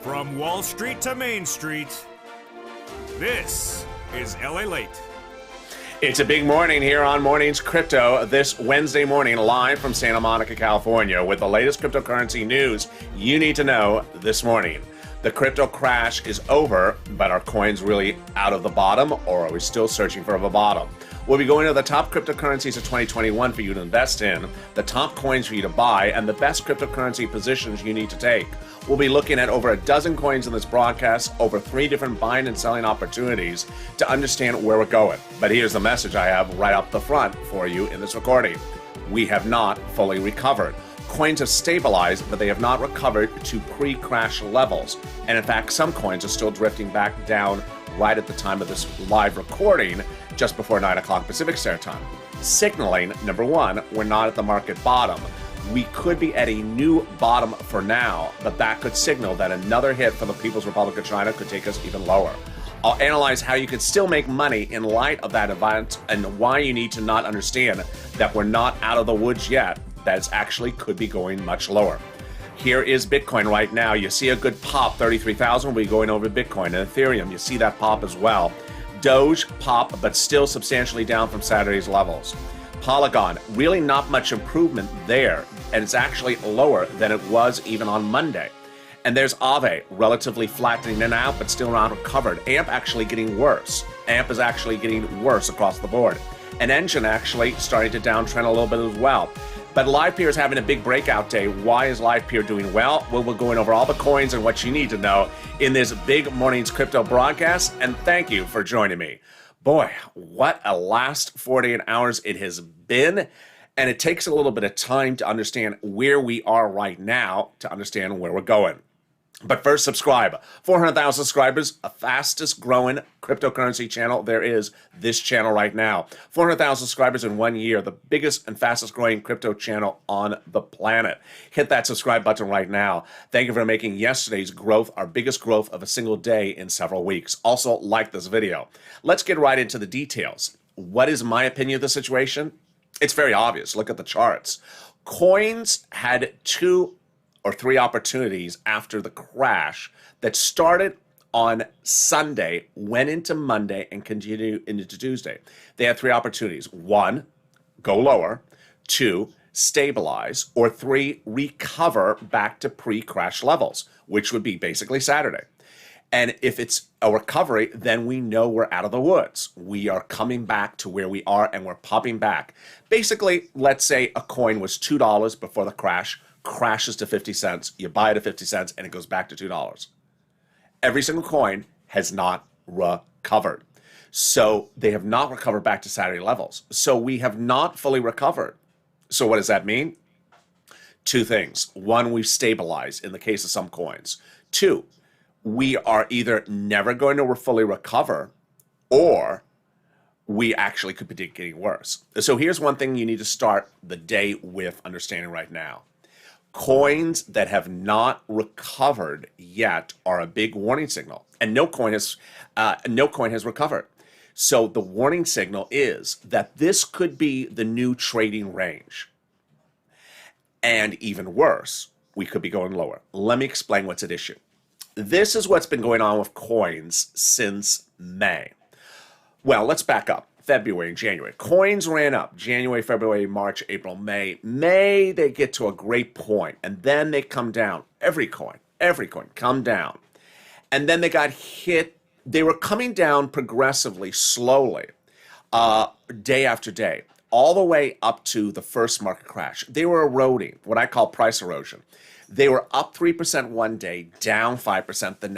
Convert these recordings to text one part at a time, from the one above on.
From Wall Street to Main Street, this is LALATE. It's a big morning here on Mornings Crypto this Wednesday morning, live from Santa Monica, California, with the latest cryptocurrency news you need to know this morning. The crypto crash is over, but are coins really out of the bottom, or are we still searching for a bottom? We'll be going to the top cryptocurrencies of 2021 for you to invest in, the top coins for you to buy, and the best cryptocurrency positions you need to take. We'll be looking at over a dozen coins in this broadcast, over 3 different buying and selling opportunities to understand where we're going. But here's the message I have right up the front for you in this recording. We have not fully recovered. Coins have stabilized, but they have not recovered to pre-crash levels. And in fact, some coins are still drifting back down right at the time of this live recording, just before 9 o'clock Pacific Standard Time. Signaling, number one, we're not at the market bottom. We could be at a new bottom for now, but that could signal that another hit from the People's Republic of China could take us even lower. I'll analyze how you can still make money in light of that event and why you need to not understand that we're not out of the woods yet, that it actually could be going much lower. Here is Bitcoin right now. You see a good pop, 33,000. We'll be going over Bitcoin and Ethereum. You see that pop as well. Doge pop, but still substantially down from Saturday's levels. Polygon, really not much improvement there, and it's actually lower than it was even on Monday. And there's Aave, relatively flattening it out, but still not recovered. AMP actually getting worse. AMP is actually getting worse across the board. And Engine actually starting to downtrend a little bit as well. But LivePeer is having a big breakout day. Why is LivePeer doing well? Well, we're going over all the coins and what you need to know in this big morning's crypto broadcast. And thank you for joining me. Boy, what a last 48 hours it has been. And it takes a little bit of time to understand where we are right now to understand where we're going. But first, subscribe. 400,000 subscribers, a fastest growing cryptocurrency channel there is, this channel right now. 400,000 subscribers in 1 year, the biggest and fastest growing crypto channel on the planet. Hit that subscribe button right now. Thank you for making yesterday's growth our biggest growth of a single day in several weeks. Also, like this video. Let's get right into the details. What is my opinion of the situation? It's very obvious. Look at the charts. Coins had 2 or 3 opportunities after the crash that started on Sunday, went into Monday, and continued into Tuesday. They had 3 opportunities. 1, go lower. 2, stabilize. Or 3, recover back to pre-crash levels, which would be basically Saturday. And if it's a recovery, then we know we're out of the woods. We are coming back to where we are, and we're popping back. Basically, let's say a coin was $2 before the crash, crashes to 50 cents, you buy it at 50 cents, and it goes back to $2. Every single coin has not recovered. So they have not recovered back to Saturday levels. So we have not fully recovered. So what does that mean? 2 things. 1, we've stabilized in the case of some coins. 2, we are either never going to fully recover, or we actually could be getting worse. So here's one thing you need to start the day with understanding right now. Coins that have not recovered yet are a big warning signal, and no coin has recovered. So the warning signal is that this could be the new trading range, and even worse, we could be going lower. Let me explain what's at issue. This is what's been going on with coins since May. Well, let's back up. February and January. Coins ran up. January, February, March, April, May. May, they get to a great point, and then they come down. Every coin come down. And then they got hit. They were coming down progressively, slowly, day after day, all the way up to the first market crash. They were eroding, what I call price erosion. They were up 3% one day, down 5% the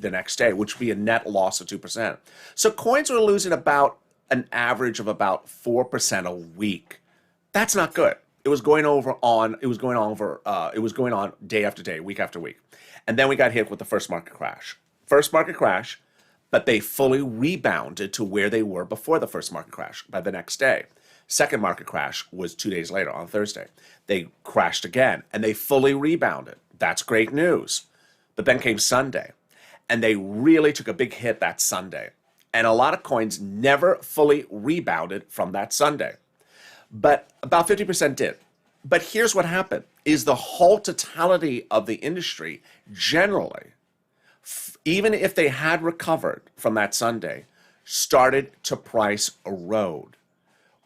next day, which would be a net loss of 2%. So coins were losing about an average of about 4% a week. That's not good. It was going on day after day, week after week. And then we got hit with the first market crash. But they fully rebounded to where they were before the first market crash by the next day. Second market crash was 2 days later on Thursday. They crashed again, and they fully rebounded. That's great news. But then came Sunday, and they really took a big hit that Sunday. And a lot of coins never fully rebounded from that Sunday. But about 50% did. But here's what happened, is the whole totality of the industry generally even if they had recovered from that Sunday, started to price erode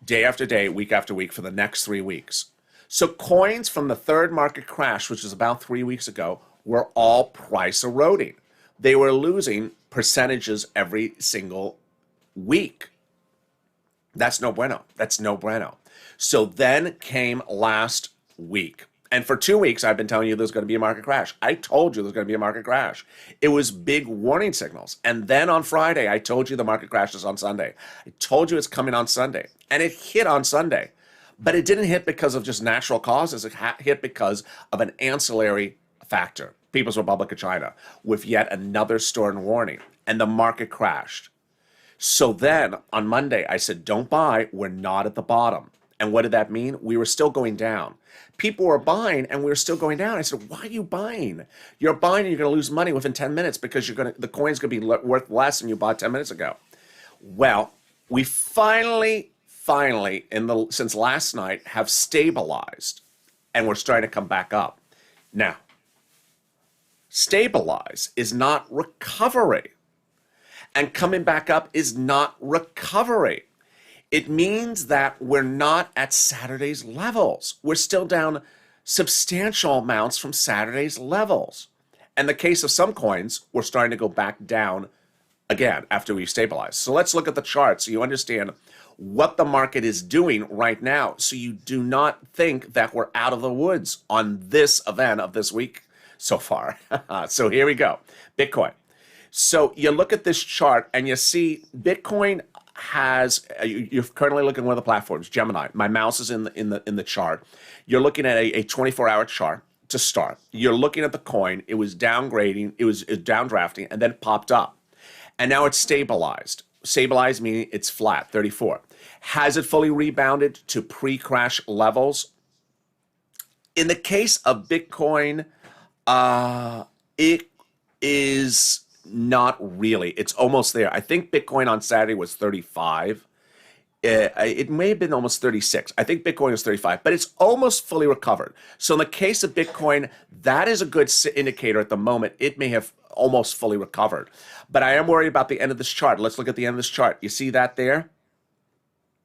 day after day, week after week for the next 3 weeks. So coins from the third market crash, which was about 3 weeks ago, were all price eroding. They were losing percentages every single week. That's no bueno. That's no bueno. So then came last week. And for 2 weeks, I've been telling you there's going to be a market crash. I told you there's going to be a market crash. It was big warning signals. And then on Friday, I told you the market crashes on Sunday. I told you it's coming on Sunday. And it hit on Sunday. But it didn't hit because of just natural causes. It hit because of an ancillary factor, People's Republic of China, with yet another storm warning. And the market crashed. So then on Monday, I said, don't buy. We're not at the bottom. And what did that mean? We were still going down. People were buying and we were still going down. I said, why are you buying? You're buying and you're going to lose money within 10 minutes because the coin's going to be worth less than you bought 10 minutes ago. Well, we finally, since last night, have stabilized and we're starting to come back up. Now, stabilize is not recovery. And coming back up is not recovery. It means that we're not at Saturday's levels. We're still down substantial amounts from Saturday's levels. And the case of some coins, we're starting to go back down again after we've stabilized. So let's look at the chart so you understand what the market is doing right now, so you do not think that we're out of the woods on this event of this week so far. So here we go. Bitcoin. So you look at this chart and you see Bitcoin has, you're currently looking at one of the platforms, Gemini. My mouse is in the chart. You're looking at a 24-hour chart to start. You're looking at the coin. It was downgrading. It was downdrafting and then popped up. And now it's stabilized. Stabilized meaning it's flat, 34. Has it fully rebounded to pre-crash levels? In the case of Bitcoin, it is not really. It's almost there. I think Bitcoin on Saturday was 35. It may have been almost 36. I think Bitcoin was 35, but it's almost fully recovered. So in the case of Bitcoin, that is a good indicator at the moment. It may have almost fully recovered. But I am worried about the end of this chart. Let's look at the end of this chart. You see that there?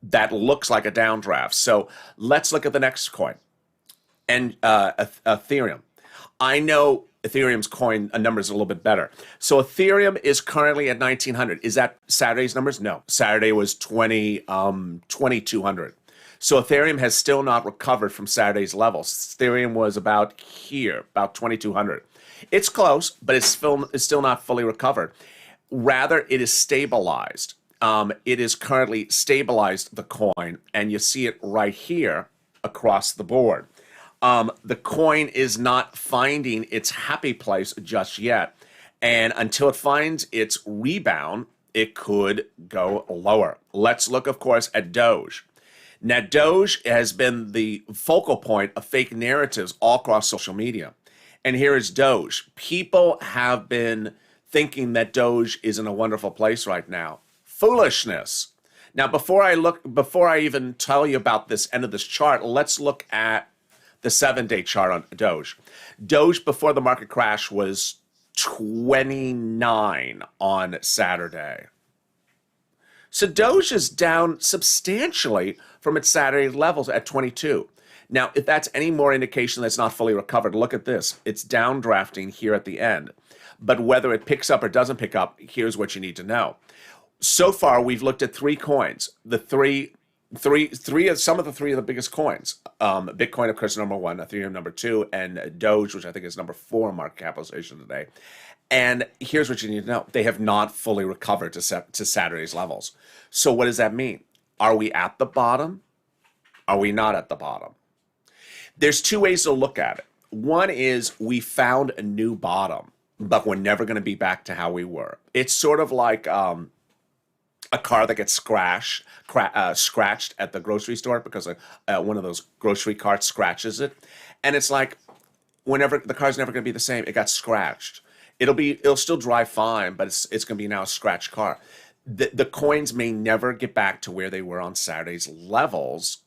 That looks like a downdraft. So let's look at the next coin. And Ethereum. I know Ethereum's coin numbers a little bit better. So Ethereum is currently at 1900. Is that Saturday's numbers? No. Saturday was 2200. So Ethereum has still not recovered from Saturday's levels. Ethereum was about here, about 2200. It's close, but it's still not fully recovered. Rather, it is stabilized. It is currently stabilized, the coin, and you see it right here across the board. The coin is not finding its happy place just yet. And until it finds its rebound, it could go lower. Let's look, of course, at Doge. Now, Doge has been the focal point of fake narratives all across social media. And here is Doge. People have been thinking that Doge is in a wonderful place right now. Foolishness. Now, before I even tell you about this end of this chart, let's look at the 7-day chart on Doge. Doge before the market crash was 29 on Saturday. So Doge is down substantially from its Saturday levels at 22. Now, if that's any more indication that it's not fully recovered, look at this. It's downdrafting here at the end. But whether it picks up or doesn't pick up, here's what you need to know. So far, we've looked at 3 coins. Some of the biggest coins. Bitcoin, of course, number 1, Ethereum number 2, and Doge, which I think is number 4 market capitalization today. And here's what you need to know. They have not fully recovered to Saturday's levels. So what does that mean? Are we at the bottom? Are we not at the bottom? There's 2 ways to look at it. One is we found a new bottom, but we're never going to be back to how we were. It's sort of like a car that gets scratched at the grocery store because one of those grocery carts scratches it. And it's like, the car's never going to be the same. It got scratched. It'll still drive fine, but it's going to be now a scratched car. The coins may never get back to where they were on Saturday's levels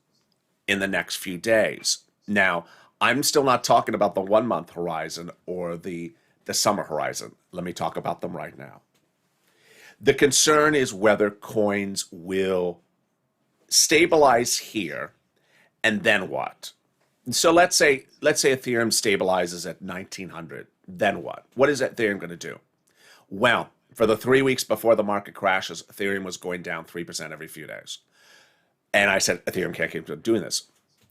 in the next few days. Now, I'm still not talking about the 1-month horizon or the the summer horizon. Let me talk about them right now. The concern is whether coins will stabilize here, and then what? So let's say Ethereum stabilizes at 1900. Then what? What is Ethereum going to do? Well, for the 3 weeks before the market crashes, Ethereum was going down 3% every few days. And I said, Ethereum can't keep doing this.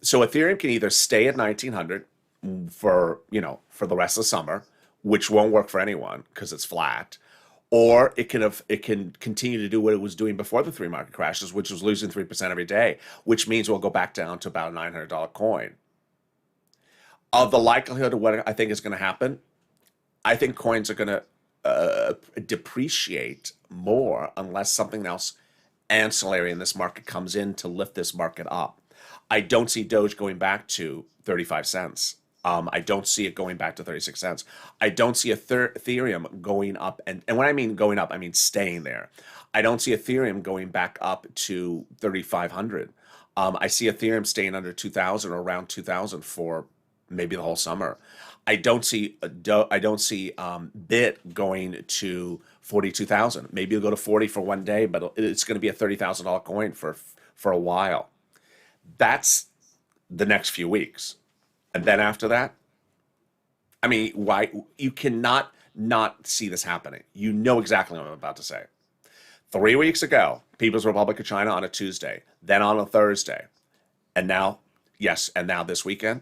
So Ethereum can either stay at 1900 for the rest of the summer, which won't work for anyone because it's flat, or it can continue to do what it was doing before the three market crashes, which was losing 3% every day, which means we'll go back down to about a $900 coin. Of the likelihood of what I think is going to happen, I think coins are going to depreciate more unless something else ancillary in this market comes in to lift this market up. I don't see Doge going back to 35 cents. I don't see it going back to 36 cents. I don't see Ethereum going up. And when I mean going up, I mean staying there. I don't see Ethereum going back up to 3,500. I see Ethereum staying under 2,000 or around 2,000 for maybe the whole summer. I don't see Bit going to 42,000. Maybe it'll go to 40 for one day, but it's going to be a $30,000 coin for a while. That's the next few weeks. And then after that, I mean, why you cannot not see this happening. You know exactly what I'm about to say. 3 weeks ago, People's Republic of China on a Tuesday, then on a Thursday, and now this weekend.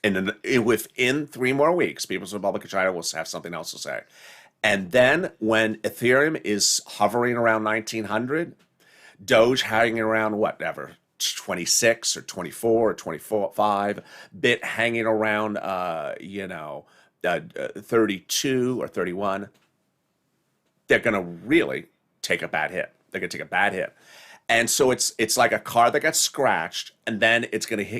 And then within 3 more weeks, People's Republic of China will have something else to say. And then when Ethereum is hovering around 1900, Doge hanging around whatever, 26 or 24 or 25, Bit hanging around 32 or 31, they're going to really take a bad hit. They're going to take a bad hit. And so it's like a car that got scratched, and then it's going to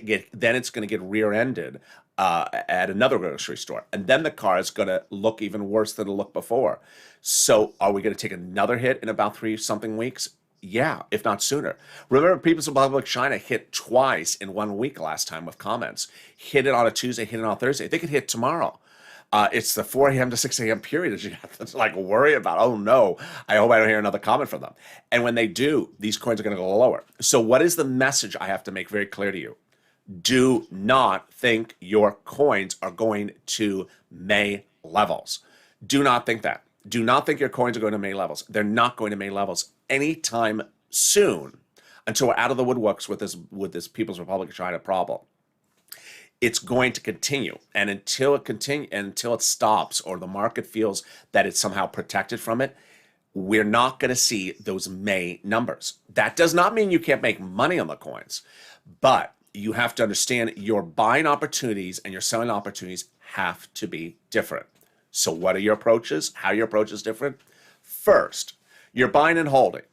get rear-ended at another grocery store, and then the car is going to look even worse than it looked before. So are we going to take another hit in about 3-something weeks? Yeah, if not sooner. Remember, People's Republic of China hit twice in 1 week last time with comments. Hit it on a Tuesday, hit it on a Thursday. They could hit tomorrow. It's the 4 a.m. to 6 a.m. period that you have to worry about. Oh no, I hope I don't hear another comment from them. And when they do, these coins are going to go lower. So what is the message I have to make very clear to you? Do not think your coins are going to May levels. Do not think that. Do not think your coins are going to May levels. They're not going to May levels anytime soon until we're out of the woodworks with this People's Republic of China problem. It's going to continue, and until it stops or the market feels that it's somehow protected from it, we're not going to see those May numbers. That does not mean you can't make money on the coins, but you have to understand your buying opportunities and your selling opportunities have to be different. So what are your approaches? How your approach is different? First, you're buying and holding.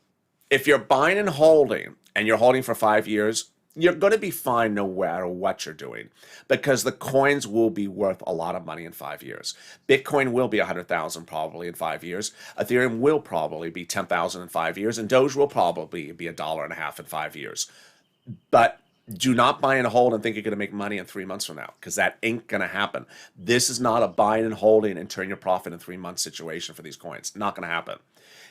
If you're buying and holding, and you're holding for 5 years, you're going to be fine no matter what you're doing, because the coins will be worth a lot of money in 5 years. Bitcoin will be 100,000 probably in 5 years. Ethereum will probably be 10,000 in 5 years, and Doge will probably be $1.50 in 5 years. But do not buy and hold and think you're going to make money in 3 months from now, because that ain't going to happen. This is not a buying and holding and turn your profit in 3 months situation for these coins. Not going to happen.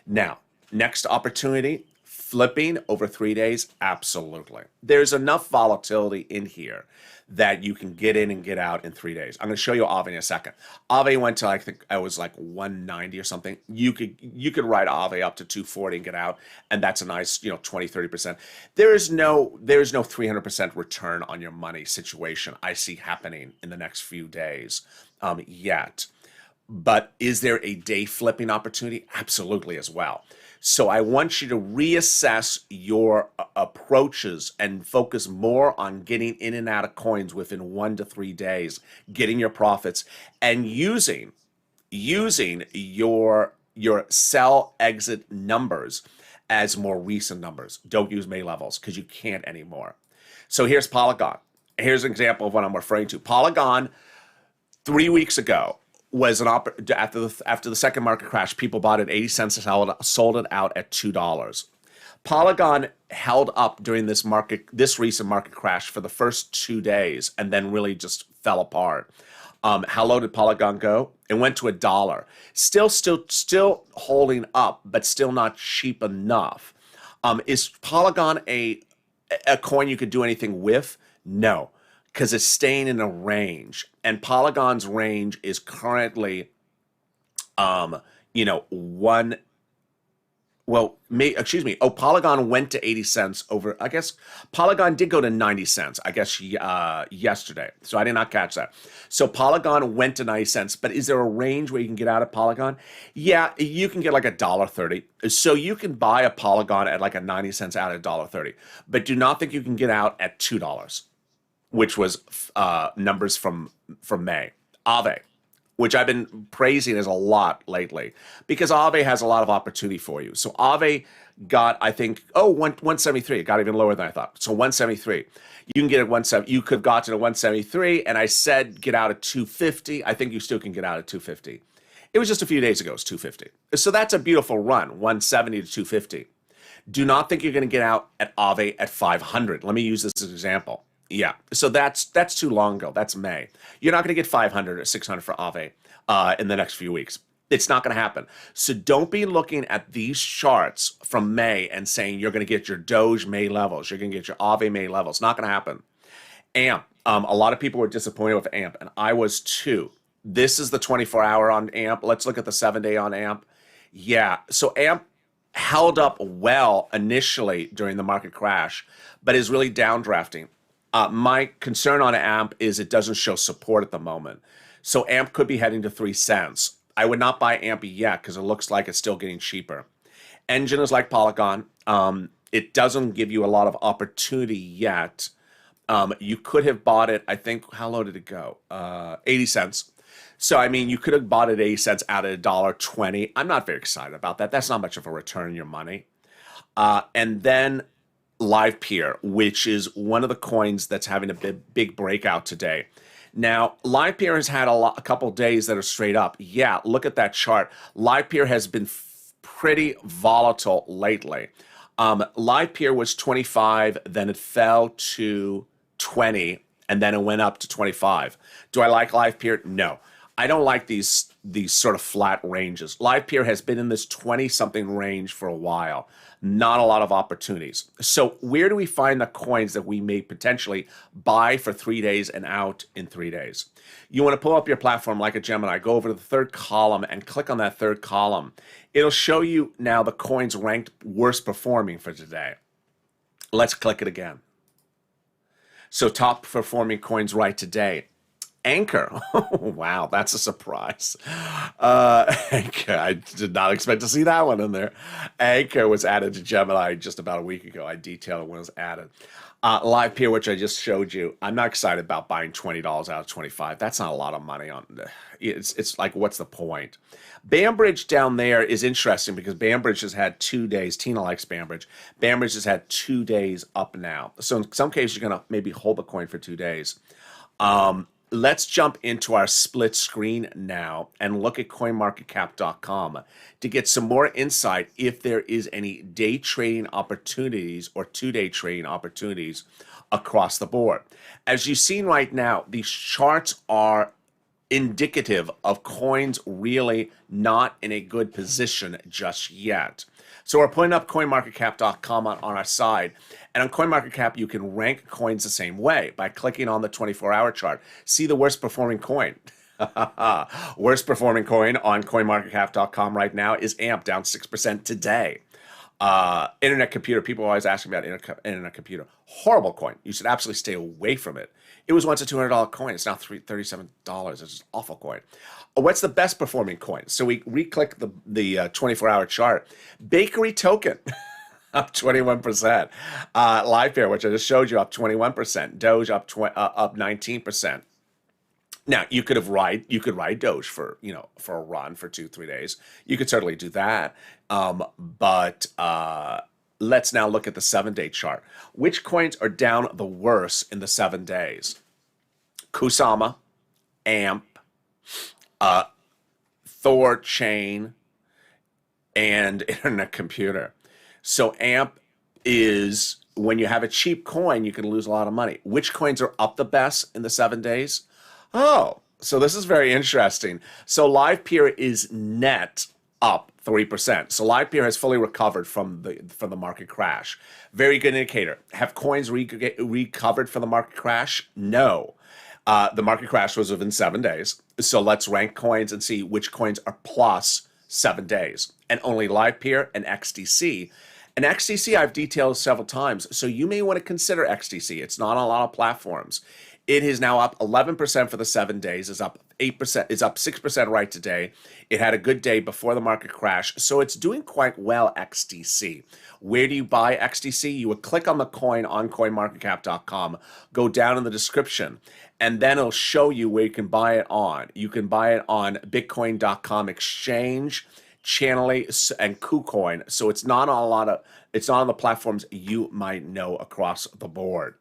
Now, next opportunity, flipping over 3 days, absolutely. There's enough volatility in here that you can get in and get out in 3 days. I'm going to show you Aave in a second. Aave went to, I think I was like 190 or something. You could ride Aave up to 240 and get out, and that's a nice 20-30%. There's no 300% return on your money situation I see happening in the next few days yet. But is there a day flipping opportunity? Absolutely as well. So I want you to reassess your approaches and focus more on getting in and out of coins within 1 to 3 days, getting your profits, and using your sell exit numbers as more recent numbers. Don't use May levels because you can't anymore. So here's Polygon. Here's an example of what I'm referring to. Polygon 3 weeks ago was after the second market crash, people bought it 80 cents and sold it out at $2. Polygon held up during this recent market crash for the first 2 days and then really just fell apart. How low did Polygon go? It went to $1. Still holding up, but still not cheap enough. Is Polygon a coin you could do anything with? No, because it's staying in a range, and Polygon's range is currently, one. Well, excuse me. Oh, Polygon went to 80 cents over. I guess Polygon did go to 90 cents, I guess, yesterday. So I did not catch that. So Polygon went to 90 cents. But is there a range where you can get out of Polygon? Yeah, you can get like $1.30. So you can buy a Polygon at like a 90 cents out at $1.30. But do not think you can get out at $2, which was numbers from May. Aave, which I've been praising as a lot lately, because Aave has a lot of opportunity for you. So Aave got, I think, 173. It got even lower than I thought. So 173. You can get at 170. You could have gotten to 173, and I said get out at 250. I think you still can get out at 250. It was just a few days ago. It's 250. So that's a beautiful run, 170 to 250. Do not think you're going to get out at Aave at 500. Let me use this as an example. Yeah, so that's too long ago. That's May. You're not going to get 500 or 600 for Aave in the next few weeks. It's not going to happen. So don't be looking at these charts from May and saying you're going to get your Doge May levels. You're going to get your Aave May levels. Not going to happen. AMP. A lot of people were disappointed with AMP, and I was too. This is the 24-hour on AMP. Let's look at the 7-day on AMP. Yeah, so AMP held up well initially during the market crash, but is really downdrafting. My concern on AMP is it doesn't show support at the moment. So AMP could be heading to 3 cents. I would not buy AMP yet because it looks like it's still getting cheaper. Engine is like Polygon. It doesn't give you a lot of opportunity yet. You could have bought it, I think, how low did it go? 80 cents. So, I mean, you could have bought it 80 cents out at $1.20. I'm not very excited about that. That's not much of a return on your money. And then LivePeer, which is one of the coins that's having a big breakout today. Now, LivePeer has had a couple days that are straight up. Yeah, look at that chart. LivePeer has been pretty volatile lately. LivePeer was 25, then it fell to 20, and then it went up to 25. Do I like LivePeer? No. I don't like these sort of flat ranges. LivePeer has been in this 20-something range for a while. Not a lot of opportunities. So where do we find the coins that we may potentially buy for 3 days and out in 3 days? You want to pull up your platform like a Gemini, go over to the third column and click on that third column. It'll show you now the coins ranked worst performing for today. Let's click it again. So top performing coins right today. Anchor. Wow, that's a surprise. Anchor, I did not expect to see that one in there. Anchor was added to Gemini just about a week ago. I detailed it when it was added. LivePeer, which I just showed you, I'm not excited about buying $20 out of 25. That's not a lot of money on. It's like, what's the point? Bambridge down there is interesting because Bambridge has had 2 days. Tina likes Bambridge. Bambridge has had 2 days up now. So in some cases, you're going to maybe hold the coin for 2 days. Let's jump into our split screen now and look at coinmarketcap.com to get some more insight if there is any day trading opportunities or 2-day trading opportunities across the board. As you've seen right now, these charts are indicative of coins really not in a good position just yet. So we're putting up coinmarketcap.com on our side. And on CoinMarketCap, you can rank coins the same way by clicking on the 24-hour chart. See the worst performing coin. Worst performing coin on coinmarketcap.com right now is AMP, down 6% today. Internet Computer, people are always asking about Internet Computer. Horrible coin. You should absolutely stay away from it. It was once a $200 coin. It's now $37. It's just an awful coin. What's the best performing coin? So we re-click the 24-hour chart. Bakery Token, up 21%. LivePeer, which I just showed you, up 21%. Doge up 19%. Now you could ride Doge for a run for 2-3 days. You could certainly do that. But let's now look at the 7-day chart. Which coins are down the worst in the 7 days? KUSAMA, AMP, Chain, and Internet Computer. So AMP is, when you have a cheap coin, you can lose a lot of money. Which coins are up the best in the 7 days? Oh, So this is very interesting. So live peer is net up 3%. So live peer has fully recovered from the market crash. Very good indicator. Have coins recovered from the market crash? No. The market crash was within 7 days. So let's rank coins and see which coins are plus 7 days. And only live peer and XDC. And XDC I've detailed several times. So you may want to consider XDC. It's not on a lot of platforms. It is now up 11% for the 7 days, is up 8%, is up 6% right today. It had a good day before the market crash, so it's doing quite well, XDC. Where do you buy XDC? You would click on the coin on coinmarketcap.com, go down in the description, and then it'll show you where you can buy it on. You can buy it on bitcoin.com exchange, Channel8, and KuCoin, so it's not on the platforms you might know across the board.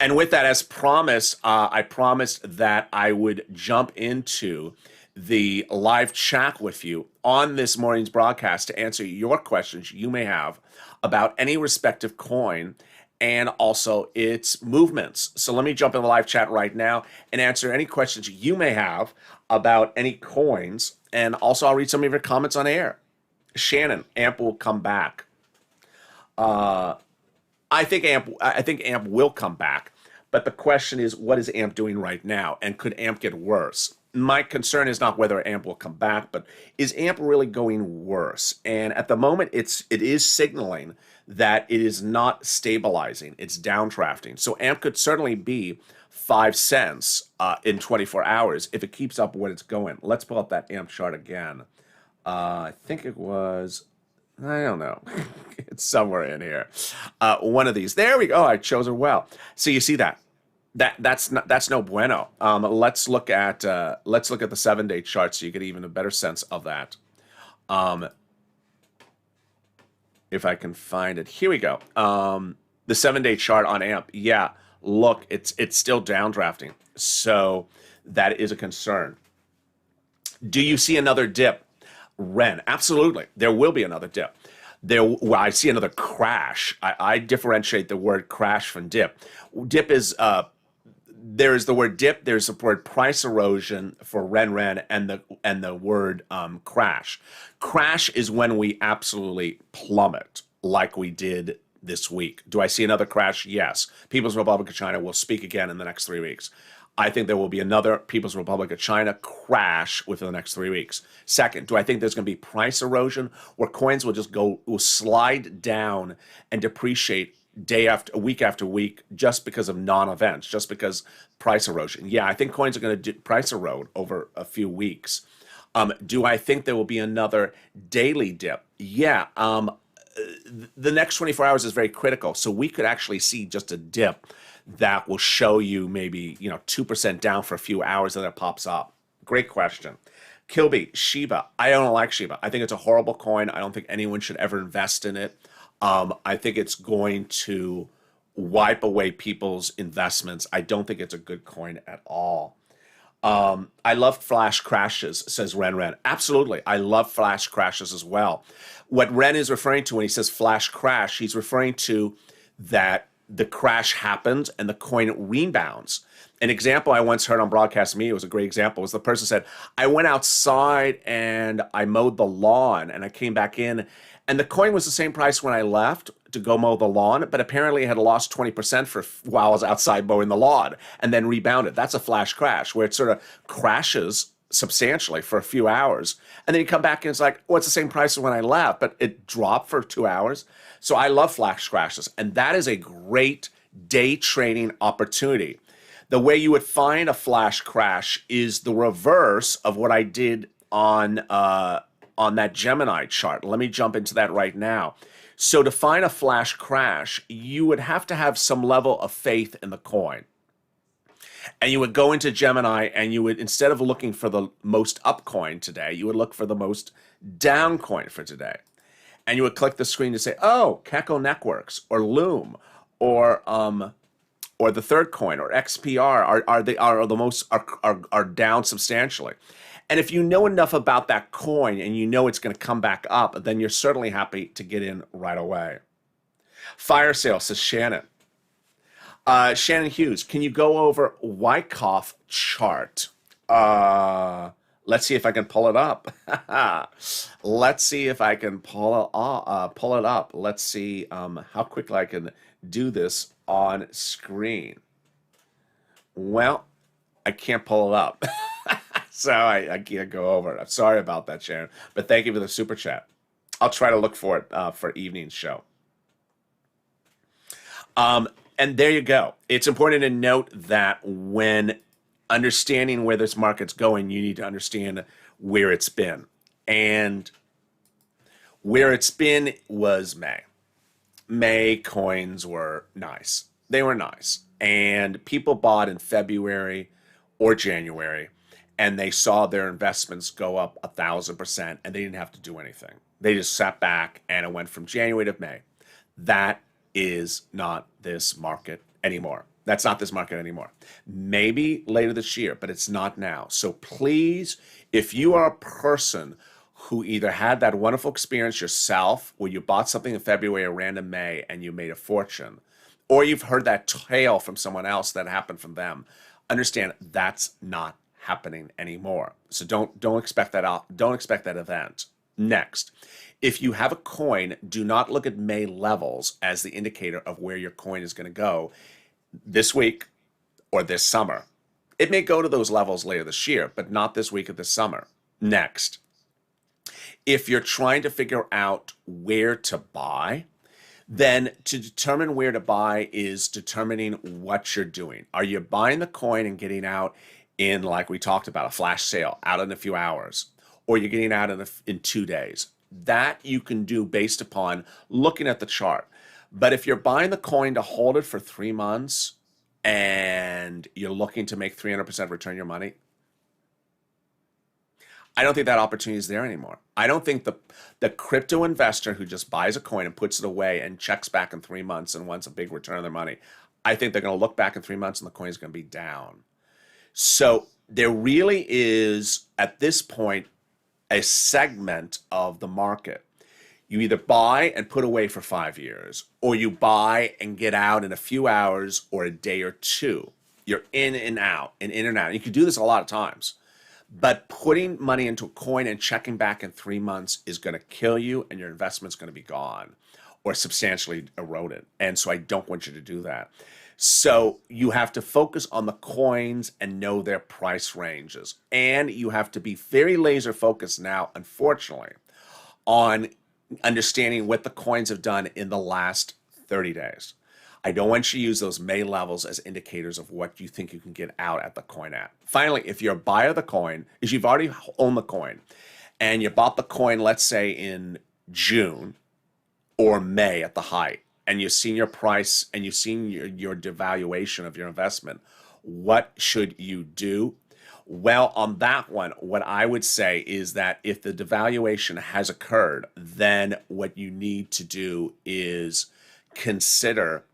And with that, as promised, I promised that I would jump into the live chat with you on this morning's broadcast to answer your questions you may have about any respective coin and also its movements. So let me jump in the live chat right now and answer any questions you may have about any coins. And also I'll read some of your comments on air. Shannon, AMP will come back. I think AMP will come back, but the question is, what is AMP doing right now, and could AMP get worse? My concern is not whether AMP will come back, but is AMP really going worse? And at the moment, it is signaling that it is not stabilizing; it's downdrafting. So AMP could certainly be 5 cents in 24 hours if it keeps up what it's going. Let's pull up that AMP chart again. I think it was. I don't know. It's somewhere in here. One of these. There we go. I chose her well. So you see that. That's no bueno. Let's look at the 7-day chart so you get even a better sense of that. If I can find it. Here we go. The 7-day chart on AMP. Yeah, look, it's still downdrafting. So that is a concern. Do you see another dip? Ren, absolutely. There will be another dip. I see another crash. I differentiate the word crash from dip. Dip is there is the word dip. There's the word price erosion for Ren, and the word crash. Crash is when we absolutely plummet, like we did this week. Do I see another crash? Yes. People's Republic of China will speak again in the next 3 weeks. I think there will be another People's Republic of China crash within the next 3 weeks. Second, do I think there's going to be price erosion where coins will slide down and depreciate week after week just because of non-events, just because price erosion? Yeah, I think coins are going to price erode over a few weeks. Do I think there will be another daily dip? Yeah. The next 24 hours is very critical, so we could actually see just a dip that will show you maybe 2% down for a few hours and then it pops up. Great question. Kilby, Shiba. I don't like Shiba. I think it's a horrible coin. I don't think anyone should ever invest in it. I think it's going to wipe away people's investments. I don't think it's a good coin at all. I love flash crashes, says Ren. Absolutely. I love flash crashes as well. What Ren is referring to when he says flash crash, he's referring to that the crash happens and the coin rebounds. An example I once heard on Broadcast Media was a great example. Was the person said, I went outside and I mowed the lawn and I came back in and the coin was the same price when I left to go mow the lawn, but apparently it had lost 20% while I was outside mowing the lawn and then rebounded. That's a flash crash where it sort of crashes substantially for a few hours. And then you come back and it's like, oh, it's the same price as when I left, but it dropped for 2 hours. So I love flash crashes. And that is a great day trading opportunity. The way you would find a flash crash is the reverse of what I did on that Gemini chart. Let me jump into that right now. So to find a flash crash, you would have to have some level of faith in the coin. And you would go into Gemini and you would, instead of looking for the most up coin today, you would look for the most down coin for today. And you would click the screen to say, oh, Keko Networks or Loom or the third coin or XPR are down substantially. And if you know enough about that coin and you know it's going to come back up, then you're certainly happy to get in right away. Fire sale, says Shannon. Shannon Hughes, can you go over Wyckoff chart? Let's see if I can pull it up. Let's see if I can pull it up. Let's see how quickly I can do this on screen. Well, I can't pull it up. So I can't go over it. I'm sorry about that, Sharon. But thank you for the super chat. I'll try to look for it for evening's show. And there you go. It's important to note that when understanding where this market's going, you need to understand where it's been. And where it's been was May. May coins were nice. They were nice. And people bought in February or January, and they saw their investments go up 1,000%, and they didn't have to do anything. They just sat back, and it went from January to May. That is not this market anymore. That's not this market anymore. Maybe later this year, but it's not now. So please, if you are a person who either had that wonderful experience yourself where you bought something in February or random May and you made a fortune, or you've heard that tale from someone else that happened from them, understand that's not happening anymore. So don't expect that out. Don't expect that event. Next, if you have a coin, do not look at May levels as the indicator of where your coin is going to go this week or this summer. It may go to those levels later this year, but not this week or this summer. Next, if you're trying to figure out where to buy, then to determine where to buy is determining what you're doing. Are you buying the coin and getting out in, like we talked about, a flash sale out in a few hours, or you're getting out in 2 days? That you can do based upon looking at the chart. But if you're buying the coin to hold it for 3 months and you're looking to make 300% return your money, I don't think that opportunity is there anymore. I don't think the crypto investor who just buys a coin and puts it away and checks back in 3 months and wants a big return on their money, I think they're going to look back in 3 months and the coin is going to be down. So there really is, at this point, a segment of the market. You either buy and put away for 5 years, or you buy and get out in a few hours or a day or two. You're in and out, and in and out. You can do this a lot of times. But putting money into a coin and checking back in 3 months is going to kill you, and your investment's going to be gone or substantially eroded. And so I don't want you to do that. So you have to focus on the coins and know their price ranges. And you have to be very laser focused now, unfortunately, on understanding what the coins have done in the last 30 days. I don't want you to use those May levels as indicators of what you think you can get out at the coin at. Finally, if you're a buyer of the coin, is you've already owned the coin and you bought the coin, let's say in June or May at the height, and you've seen your price and you've seen your devaluation of your investment, what should you do? Well, on that one, what I would say is that if the devaluation has occurred, then what you need to do is consider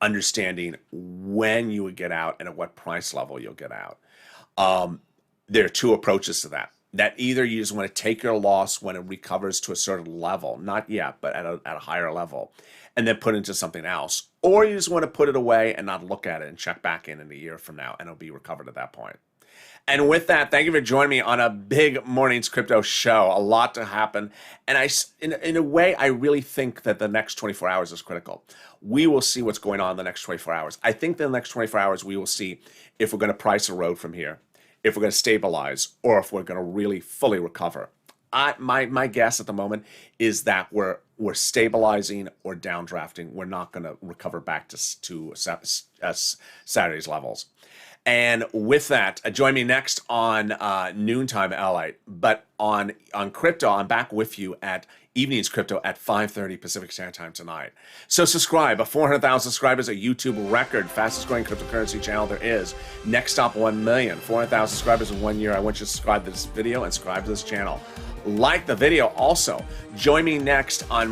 understanding when you would get out and at what price level you'll get out. There are two approaches to that. That either you just want to take your loss when it recovers to a certain level, not yet, but at a higher level, and then put it into something else. Or you just want to put it away and not look at it and check back in a year from now, and it'll be recovered at that point. And with that, thank you for joining me on a big morning's crypto show. A lot to happen. And in a way, I really think that the next 24 hours is critical. We will see what's going on in the next 24 hours. I think in the next 24 hours, we will see if we're going to price erode from here, if we're going to stabilize, or if we're going to really fully recover. My guess at the moment is that we're stabilizing or downdrafting. We're not going to recover back to Saturday's levels. And with that, join me next on noontime LA. But on crypto, I'm back with you at evening's crypto at 5:30 Pacific Standard Time tonight. So subscribe. 400,000 subscribers, a YouTube record, fastest growing cryptocurrency channel there is. Next up, 1 million. 400,000 subscribers in 1 year. I want you to subscribe to this video and subscribe to this channel. Like the video. Also, join me next on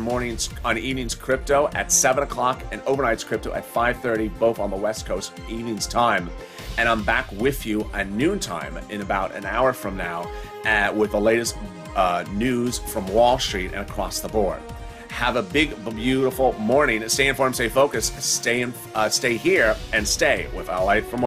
evening's crypto at 7 o'clock and overnight's crypto at 5:30, both on the West Coast evening's time. And I'm back with you at noontime in about an hour from now with the latest news from Wall Street and across the board. Have a big, beautiful morning. Stay informed, stay focused, stay here, and stay with LALATE for more.